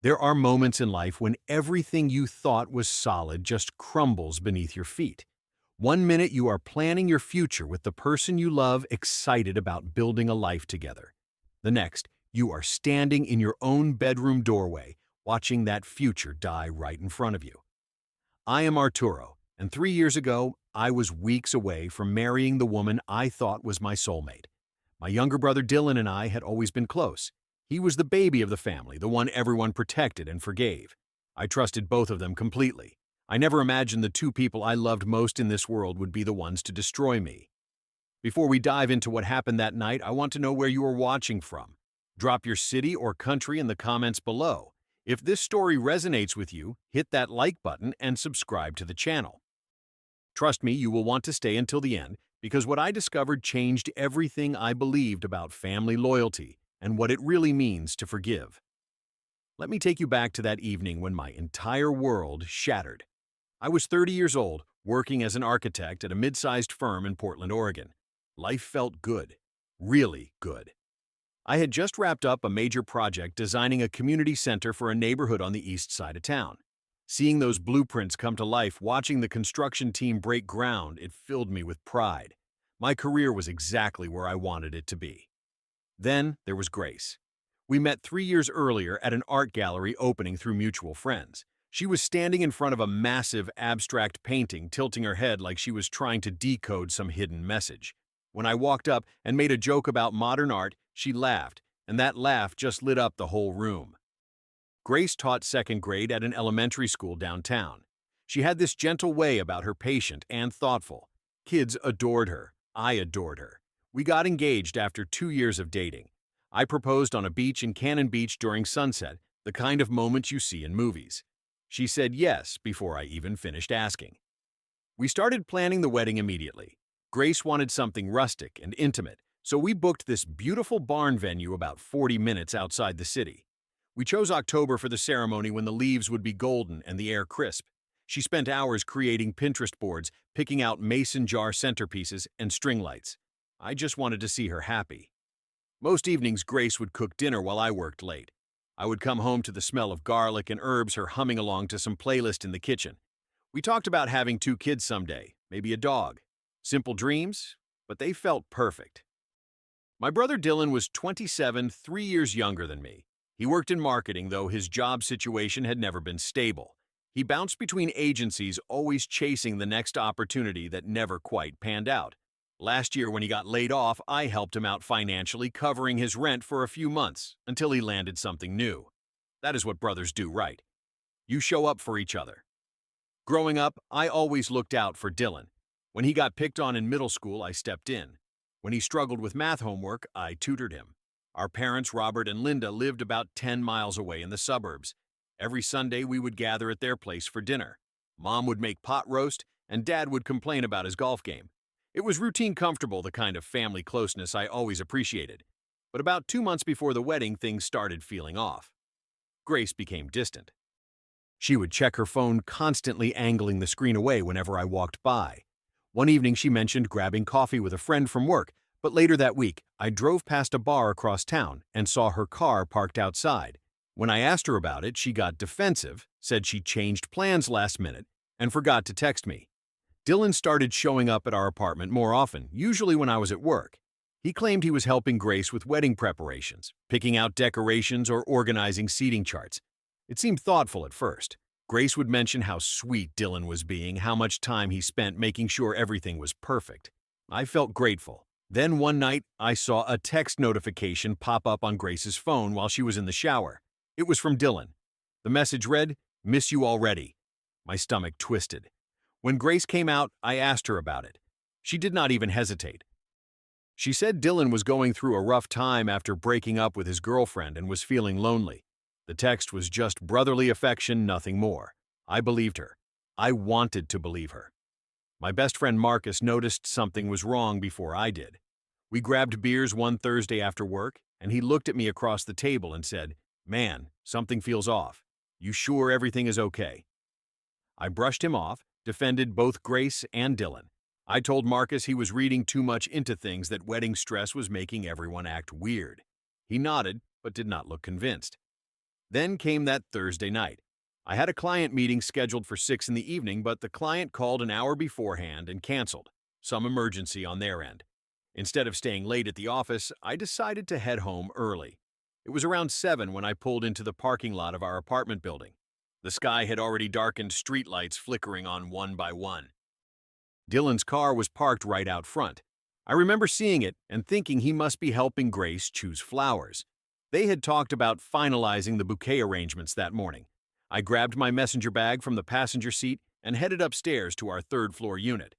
There are moments in life when everything you thought was solid just crumbles beneath your feet. One minute you are planning your future with the person you love, excited about building a life together. The next, you are standing in your own bedroom doorway, watching that future die right in front of you. I am Arturo, and 3 years ago, I was weeks away from marrying the woman I thought was my soulmate. My younger brother Dylan and I had always been close. He was the baby of the family, the one everyone protected and forgave. I trusted both of them completely. I never imagined the two people I loved most in this world would be the ones to destroy me. Before we dive into what happened that night, I want to know where you are watching from. Drop your city or country in the comments below. If this story resonates with you, hit that like button and subscribe to the channel. Trust me, you will want to stay until the end because what I discovered changed everything I believed about family loyalty and what it really means to forgive. Let me take you back to that evening when my entire world shattered. I was 30 years old, working as an architect at a mid-sized firm in Portland, Oregon. Life felt good, really good. I had just wrapped up a major project designing a community center for a neighborhood on the east side of town. Seeing those blueprints come to life, watching the construction team break ground, it filled me with pride. My career was exactly where I wanted it to be. Then there was Grace. We met 3 years earlier at an art gallery opening through mutual friends. She was standing in front of a massive abstract painting, tilting her head like she was trying to decode some hidden message. When I walked up and made a joke about modern art, she laughed, and that laugh just lit up the whole room. Grace taught second grade at an elementary school downtown. She had this gentle way about her, patient and thoughtful. Kids adored her. I adored her. We got engaged after 2 years of dating. I proposed on a beach in Cannon Beach during sunset, the kind of moment you see in movies. She said yes before I even finished asking. We started planning the wedding immediately. Grace wanted something rustic and intimate, so we booked this beautiful barn venue about 40 minutes outside the city. We chose October for the ceremony when the leaves would be golden and the air crisp. She spent hours creating Pinterest boards, picking out mason jar centerpieces and string lights. I just wanted to see her happy. Most evenings, Grace would cook dinner while I worked late. I would come home to the smell of garlic and herbs, her humming along to some playlist in the kitchen. We talked about having 2 kids someday, maybe a dog. Simple dreams, but they felt perfect. My brother Dylan was 27, 3 years younger than me. He worked in marketing, though his job situation had never been stable. He bounced between agencies, always chasing the next opportunity that never quite panned out. Last year, when he got laid off, I helped him out financially, covering his rent for a few months until he landed something new. That is what brothers do, right? You show up for each other. Growing up, I always looked out for Dylan. When he got picked on in middle school, I stepped in. When he struggled with math homework, I tutored him. Our parents, Robert and Linda, lived about 10 miles away in the suburbs. Every Sunday, we would gather at their place for dinner. Mom would make pot roast, and Dad would complain about his golf game. It was routine, comfortable, the kind of family closeness I always appreciated. But about 2 months before the wedding, things started feeling off. Grace became distant. She would check her phone, constantly angling the screen away whenever I walked by. One evening, she mentioned grabbing coffee with a friend from work, but later that week, I drove past a bar across town and saw her car parked outside. When I asked her about it, she got defensive, said she changed plans last minute, and forgot to text me. Dylan started showing up at our apartment more often, usually when I was at work. He claimed he was helping Grace with wedding preparations, picking out decorations or organizing seating charts. It seemed thoughtful at first. Grace would mention how sweet Dylan was being, how much time he spent making sure everything was perfect. I felt grateful. Then one night, I saw a text notification pop up on Grace's phone while she was in the shower. It was from Dylan. The message read, "Miss you already." My stomach twisted. When Grace came out, I asked her about it. She did not even hesitate. She said Dylan was going through a rough time after breaking up with his girlfriend and was feeling lonely. The text was just brotherly affection, nothing more. I believed her. I wanted to believe her. My best friend Marcus noticed something was wrong before I did. We grabbed beers one Thursday after work, and he looked at me across the table and said, "Man, something feels off. You sure everything is okay?" I brushed him off, defended both Grace and Dylan. I told Marcus he was reading too much into things, that wedding stress was making everyone act weird. He nodded, but did not look convinced. Then came that Thursday night. I had a client meeting scheduled for 6 in the evening, but the client called an hour beforehand and canceled. Some emergency on their end. Instead of staying late at the office, I decided to head home early. It was around 7 when I pulled into the parking lot of our apartment building. The sky had already darkened, streetlights flickering on one by one. Dylan's car was parked right out front. I remember seeing it and thinking he must be helping Grace choose flowers. They had talked about finalizing the bouquet arrangements that morning. I grabbed my messenger bag from the passenger seat and headed upstairs to our third-floor unit.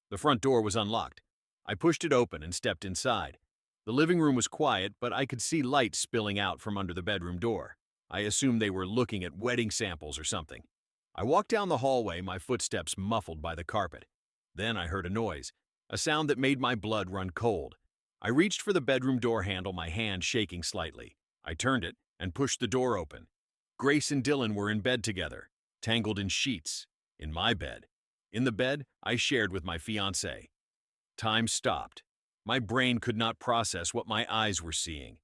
The front door was unlocked. I pushed it open and stepped inside. The living room was quiet, but I could see light spilling out from under the bedroom door. I assumed they were looking at wedding samples or something. I walked down the hallway, my footsteps muffled by the carpet. Then I heard a noise, a sound that made my blood run cold. I reached for the bedroom door handle, my hand shaking slightly. I turned it and pushed the door open. Grace and Dylan were in bed together, tangled in sheets, in my bed. In the bed I shared with my fiancée. Time stopped. My brain could not process what my eyes were seeing.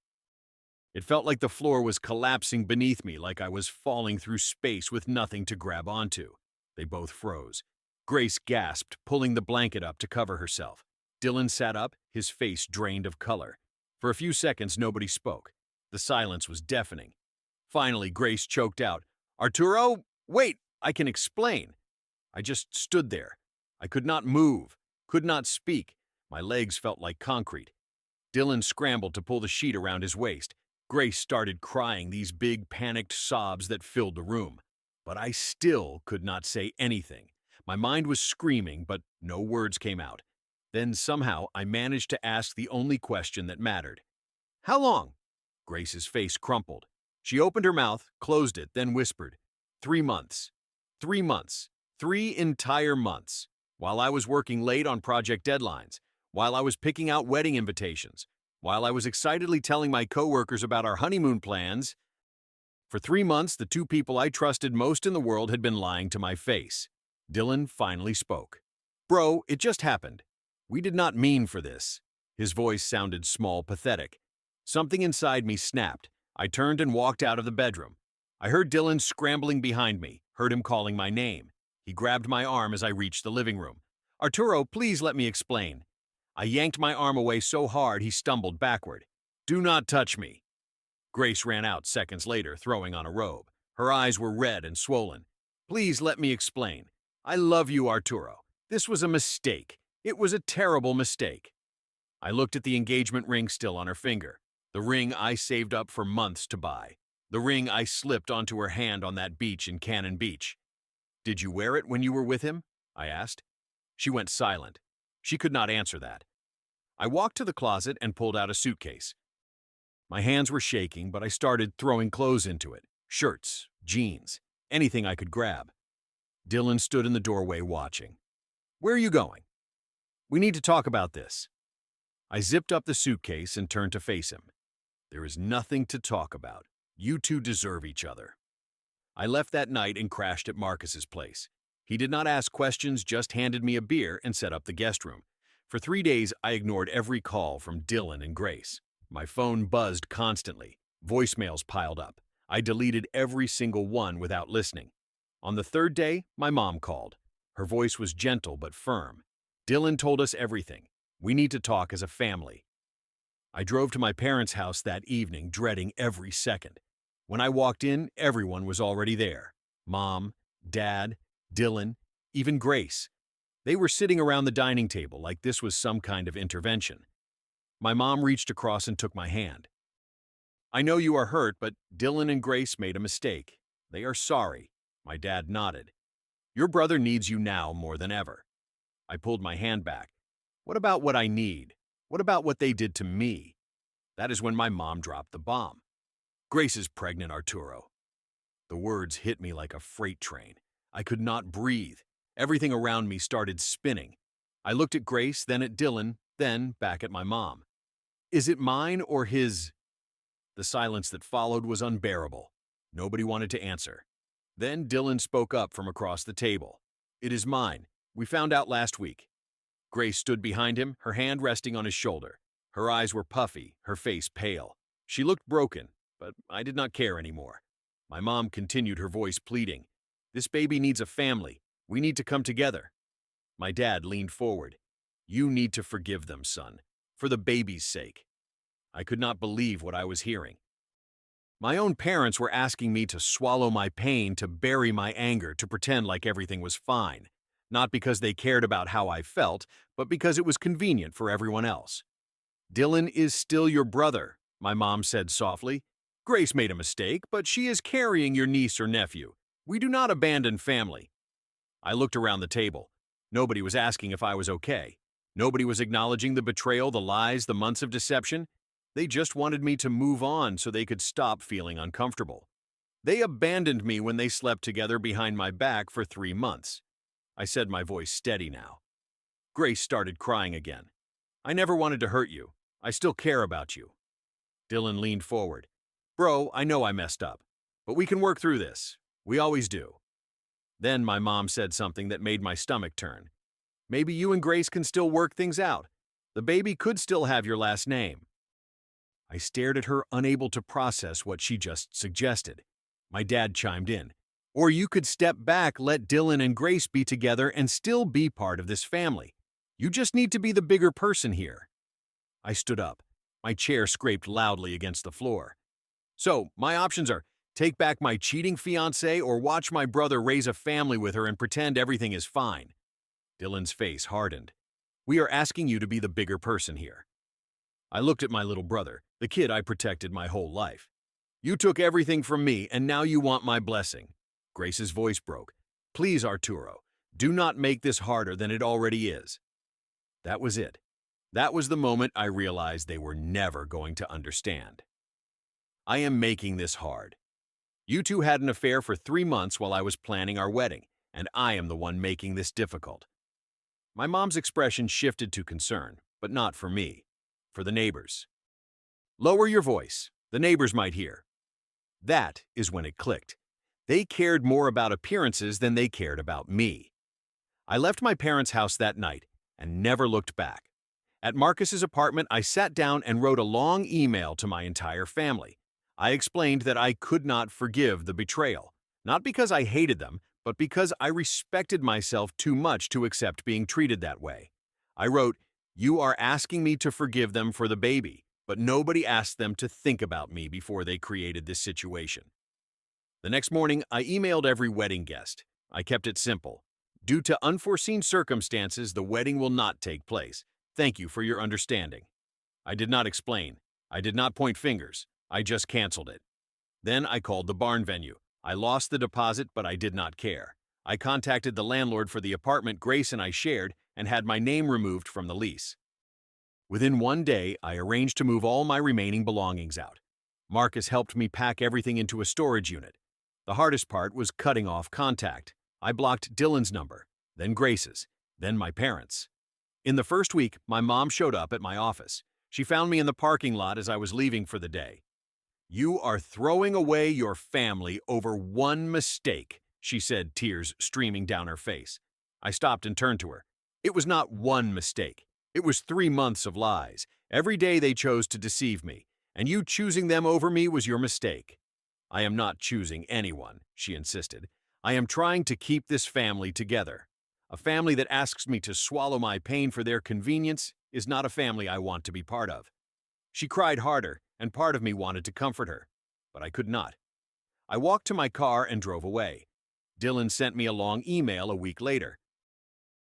It felt like the floor was collapsing beneath me, like I was falling through space with nothing to grab onto. They both froze. Grace gasped, pulling the blanket up to cover herself. Dylan sat up, his face drained of color. For a few seconds, nobody spoke. The silence was deafening. Finally, Grace choked out, "Arturo, wait, I can explain." I just stood there. I could not move, could not speak. My legs felt like concrete. Dylan scrambled to pull the sheet around his waist. Grace started crying, these big, panicked sobs that filled the room. But I still could not say anything. My mind was screaming, but no words came out. Then somehow I managed to ask the only question that mattered. "How long?" Grace's face crumpled. She opened her mouth, closed it, then whispered, 3 months. 3 months. 3 entire months. While I was working late on project deadlines, while I was picking out wedding invitations, while I was excitedly telling my coworkers about our honeymoon plans. For 3 months, the two people I trusted most in the world had been lying to my face. Dylan finally spoke. "Bro, it just happened. We did not mean for this." His voice sounded small, pathetic. Something inside me snapped. I turned and walked out of the bedroom. I heard Dylan scrambling behind me, heard him calling my name. He grabbed my arm as I reached the living room. "Arturo, please let me explain." I yanked my arm away so hard he stumbled backward. "Do not touch me." Grace ran out seconds later, throwing on a robe. Her eyes were red and swollen. "Please let me explain. I love you, Arturo. This was a mistake. It was a terrible mistake." I looked at the engagement ring still on her finger. The ring I saved up for months to buy. The ring I slipped onto her hand on that beach in Cannon Beach. "Did you wear it when you were with him?" I asked. She went silent. She could not answer that. I walked to the closet and pulled out a suitcase. My hands were shaking, but I started throwing clothes into it. Shirts, jeans, anything I could grab. Dylan stood in the doorway watching. "Where are you going?" "We need to talk about this." I zipped up the suitcase and turned to face him. "There is nothing to talk about. You two deserve each other." I left that night and crashed at Marcus's place. He did not ask questions, just handed me a beer and set up the guest room. For 3 days, I ignored every call from Dylan and Grace. My phone buzzed constantly. Voicemails piled up. I deleted every single one without listening. On the 3rd day, my mom called. Her voice was gentle but firm. "Dylan told us everything. We need to talk as a family." I drove to my parents' house that evening, dreading every second. When I walked in, everyone was already there. Mom, Dad, Dylan, even Grace. They were sitting around the dining table like this was some kind of intervention. My mom reached across and took my hand. "I know you are hurt, but Dylan and Grace made a mistake. They are sorry." My dad nodded. "Your brother needs you now more than ever." I pulled my hand back. "What about what I need? What about what they did to me?" That is when my mom dropped the bomb. "Grace is pregnant, Arturo." The words hit me like a freight train. I could not breathe. Everything around me started spinning. I looked at Grace, then at Dylan, then back at my mom. "Is it mine or his?" The silence that followed was unbearable. Nobody wanted to answer. Then Dylan spoke up from across the table. "It is mine. We found out last week." Grace stood behind him, her hand resting on his shoulder. Her eyes were puffy, her face pale. She looked broken, but I did not care anymore. My mom continued, her voice pleading. "This baby needs a family. We need to come together." My dad leaned forward. "You need to forgive them, son, for the baby's sake." I could not believe what I was hearing. My own parents were asking me to swallow my pain, to bury my anger, to pretend like everything was fine. Not because they cared about how I felt, but because it was convenient for everyone else. "Dylan is still your brother," my mom said softly. "Grace made a mistake, but she is carrying your niece or nephew. We do not abandon family." I looked around the table. Nobody was asking if I was okay. Nobody was acknowledging the betrayal, the lies, the months of deception. They just wanted me to move on so they could stop feeling uncomfortable. They abandoned me when they slept together behind my back for 3 months. I said, my voice steady now. Grace started crying again. "I never wanted to hurt you. I still care about you." Dylan leaned forward. "Bro, I know I messed up, but we can work through this. We always do." Then my mom said something that made my stomach turn. "Maybe you and Grace can still work things out. The baby could still have your last name." I stared at her, unable to process what she just suggested. My dad chimed in. "Or you could step back, let Dylan and Grace be together, and still be part of this family. You just need to be the bigger person here." I stood up. My chair scraped loudly against the floor. "So, my options are take back my cheating fiancée or watch my brother raise a family with her and pretend everything is fine." Dylan's face hardened. "We are asking you to be the bigger person here." I looked at my little brother, the kid I protected my whole life. "You took everything from me, and now you want my blessing." Grace's voice broke. "Please, Arturo, do not make this harder than it already is." That was it. That was the moment I realized they were never going to understand. "I am making this hard. You two had an affair for 3 months while I was planning our wedding, and I am the one making this difficult." My mom's expression shifted to concern, but not for me, for the neighbors. "Lower your voice. The neighbors might hear." That is when it clicked. They cared more about appearances than they cared about me. I left my parents' house that night and never looked back. At Marcus's apartment, I sat down and wrote a long email to my entire family. I explained that I could not forgive the betrayal, not because I hated them, but because I respected myself too much to accept being treated that way. I wrote, "You are asking me to forgive them for the baby, but nobody asked them to think about me before they created this situation." The next morning, I emailed every wedding guest. I kept it simple. "Due to unforeseen circumstances, the wedding will not take place. Thank you for your understanding." I did not explain. I did not point fingers. I just canceled it. Then I called the barn venue. I lost the deposit, but I did not care. I contacted the landlord for the apartment Grace and I shared and had my name removed from the lease. Within 1 day, I arranged to move all my remaining belongings out. Marcus helped me pack everything into a storage unit. The hardest part was cutting off contact. I blocked Dylan's number, then Grace's, then my parents'. In the first week, my mom showed up at my office. She found me in the parking lot as I was leaving for the day. "You are throwing away your family over one mistake," she said, tears streaming down her face. I stopped and turned to her. "It was not one mistake. It was 3 months of lies. Every day they chose to deceive me, and you choosing them over me was your mistake." "I am not choosing anyone," she insisted. "I am trying to keep this family together. A family that asks me to swallow my pain for their convenience is not a family I want to be part of." She cried harder, and part of me wanted to comfort her, but I could not. I walked to my car and drove away. Dylan sent me a long email a week later.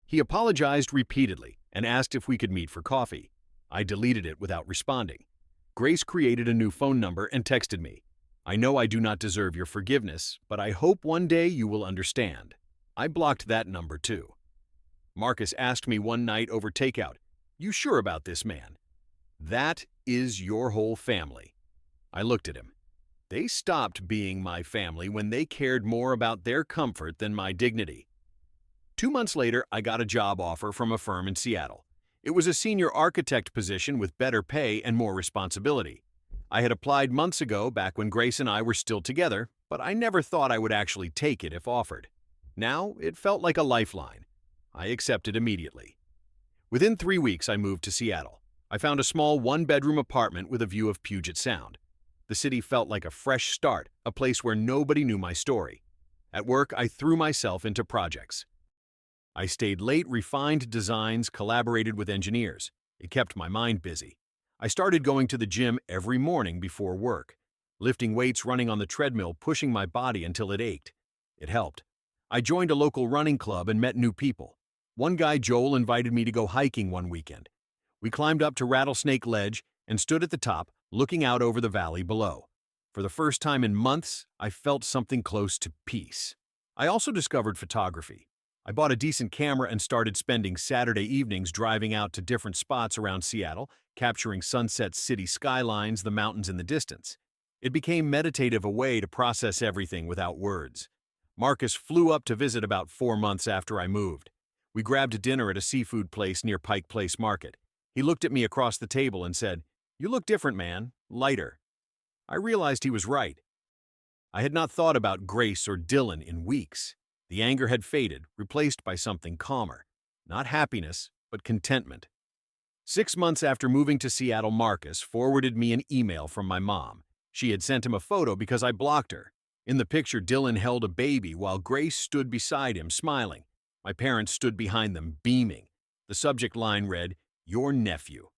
He apologized repeatedly and asked if we could meet for coffee. I deleted it without responding. Grace created a new phone number and texted me. "I know I do not deserve your forgiveness, but I hope one day you will understand." I blocked that number too. Marcus asked me one night over takeout, "You sure about this man?" "That is your whole family." I looked at him. They stopped being my family when they cared more about their comfort than my dignity. 2 months later, I got a job offer from a firm in Seattle. It was a senior architect position with better pay and more responsibility. I had applied months ago, back when Grace and I were still together, but I never thought I would actually take it if offered. Now, it felt like a lifeline. I accepted immediately. Within 3 weeks, I moved to Seattle. I found a small 1-bedroom apartment with a view of Puget Sound. The city felt like a fresh start, a place where nobody knew my story. At work, I threw myself into projects. I stayed late, refined designs, collaborated with engineers. It kept my mind busy. I started going to the gym every morning before work, lifting weights, running on the treadmill, pushing my body until it ached. It helped. I joined a local running club and met new people. One guy, Joel, invited me to go hiking one weekend. We climbed up to Rattlesnake Ledge and stood at the top, looking out over the valley below. For the first time in months, I felt something close to peace. I also discovered photography. I bought a decent camera and started spending Saturday evenings driving out to different spots around Seattle, capturing sunsets, city skylines, the mountains in the distance. It became meditative, a way to process everything without words. Marcus flew up to visit about 4 months after I moved. We grabbed a dinner at a seafood place near Pike Place Market. He looked at me across the table and said, "You look different, man, lighter." I realized he was right. I had not thought about Grace or Dylan in weeks. The anger had faded, replaced by something calmer. Not happiness, but contentment. 6 months after moving to Seattle, Marcus forwarded me an email from my mom. She had sent him a photo because I blocked her. In the picture, Dylan held a baby while Grace stood beside him, smiling. My parents stood behind them, beaming. The subject line read, "Your nephew."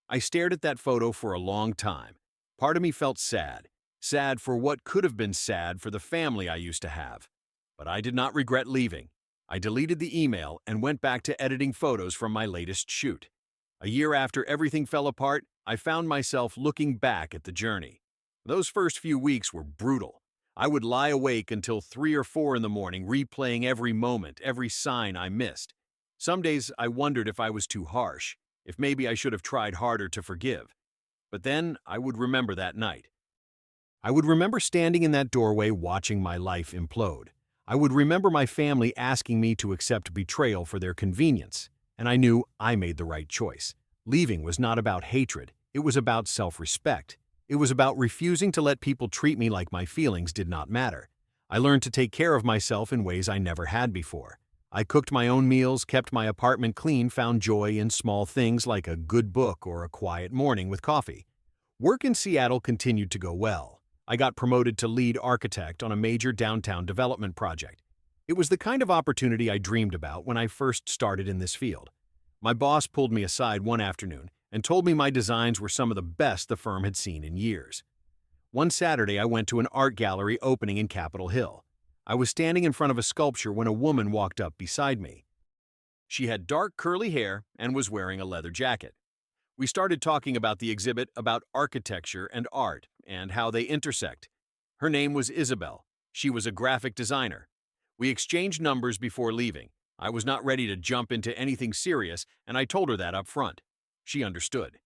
I stared at that photo for a long time. Part of me felt sad. Sad for what could have been sad for the family I used to have. But I did not regret leaving. I deleted the email and went back to editing photos from my latest shoot. A year after everything fell apart, I found myself looking back at the journey. Those first few weeks were brutal. I would lie awake until 3 or 4 in the morning, replaying every moment, every sign I missed. Some days I wondered if I was too harsh, if maybe I should have tried harder to forgive. But then I would remember that night. I would remember standing in that doorway watching my life implode. I would remember my family asking me to accept betrayal for their convenience, and I knew I made the right choice. Leaving was not about hatred, it was about self-respect. It was about refusing to let people treat me like my feelings did not matter. I learned to take care of myself in ways I never had before. I cooked my own meals, kept my apartment clean, found joy in small things like a good book or a quiet morning with coffee. Work in Seattle continued to go well. I got promoted to lead architect on a major downtown development project. It was the kind of opportunity I dreamed about when I first started in this field. My boss pulled me aside one afternoon and told me my designs were some of the best the firm had seen in years. One Saturday, I went to an art gallery opening in Capitol Hill. I was standing in front of a sculpture when a woman walked up beside me. She had dark curly hair and was wearing a leather jacket. We started talking about the exhibit, about architecture and art, and how they intersect. Her name was Isabel. She was a graphic designer. We exchanged numbers before leaving. I was not ready to jump into anything serious, and I told her that up front. She understood.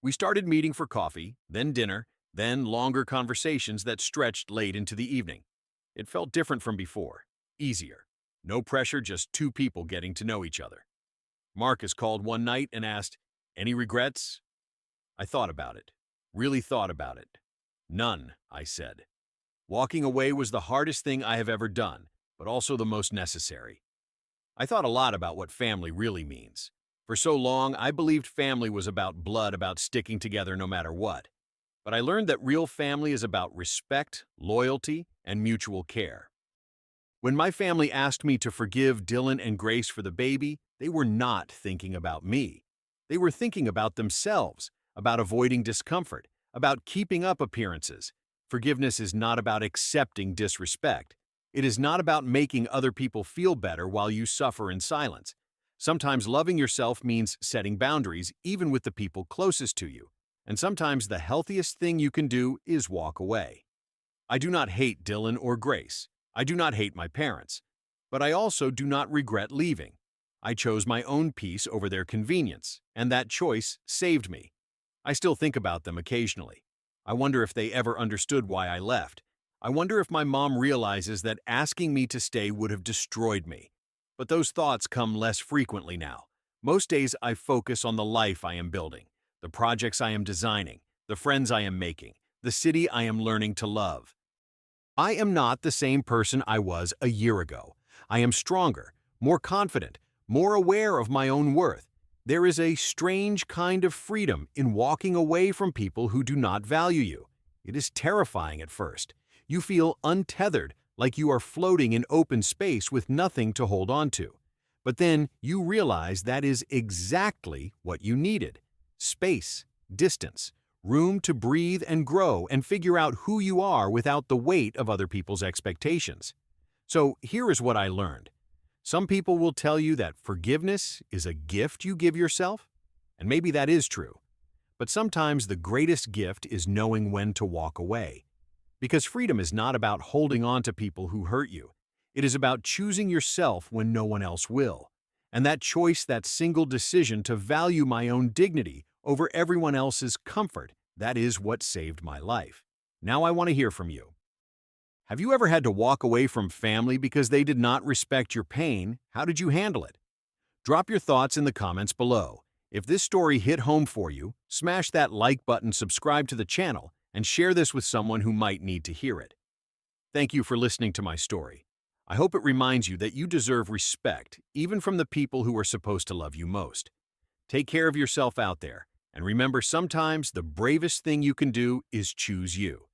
We started meeting for coffee, then dinner, then longer conversations that stretched late into the evening. It felt different from before, easier. No pressure, just 2 people getting to know each other. Marcus called one night and asked, "Any regrets?" I thought about it, really thought about it. "None," I said. Walking away was the hardest thing I have ever done, but also the most necessary. I thought a lot about what family really means. For so long, I believed family was about blood, about sticking together no matter what. But I learned that real family is about respect, loyalty, and mutual care. When my family asked me to forgive Dylan and Grace for the baby, they were not thinking about me. They were thinking about themselves, about avoiding discomfort, about keeping up appearances. Forgiveness is not about accepting disrespect. It is not about making other people feel better while you suffer in silence. Sometimes loving yourself means setting boundaries, even with the people closest to you. And sometimes the healthiest thing you can do is walk away. I do not hate Dylan or Grace. I do not hate my parents. But I also do not regret leaving. I chose my own peace over their convenience, and that choice saved me. I still think about them occasionally. I wonder if they ever understood why I left. I wonder if my mom realizes that asking me to stay would have destroyed me. But those thoughts come less frequently now. Most days I focus on the life I am building, the projects I am designing, the friends I am making, the city I am learning to love. I am not the same person I was a year ago. I am stronger, more confident, more aware of my own worth. There is a strange kind of freedom in walking away from people who do not value you. It is terrifying at first. You feel untethered, like you are floating in open space with nothing to hold on to. But then you realize that is exactly what you needed. Space, distance, room to breathe and grow and figure out who you are without the weight of other people's expectations. So here is what I learned. Some people will tell you that forgiveness is a gift you give yourself, and maybe that is true. But sometimes the greatest gift is knowing when to walk away. Because freedom is not about holding on to people who hurt you. It is about choosing yourself when no one else will. And that choice, that single decision to value my own dignity over everyone else's comfort, that is what saved my life. Now I want to hear from you. Have you ever had to walk away from family because they did not respect your pain? How did you handle it? Drop your thoughts in the comments below. If this story hit home for you, smash that like button, subscribe to the channel, and share this with someone who might need to hear it. Thank you for listening to my story. I hope it reminds you that you deserve respect, even from the people who are supposed to love you most. Take care of yourself out there, and remember, sometimes the bravest thing you can do is choose you.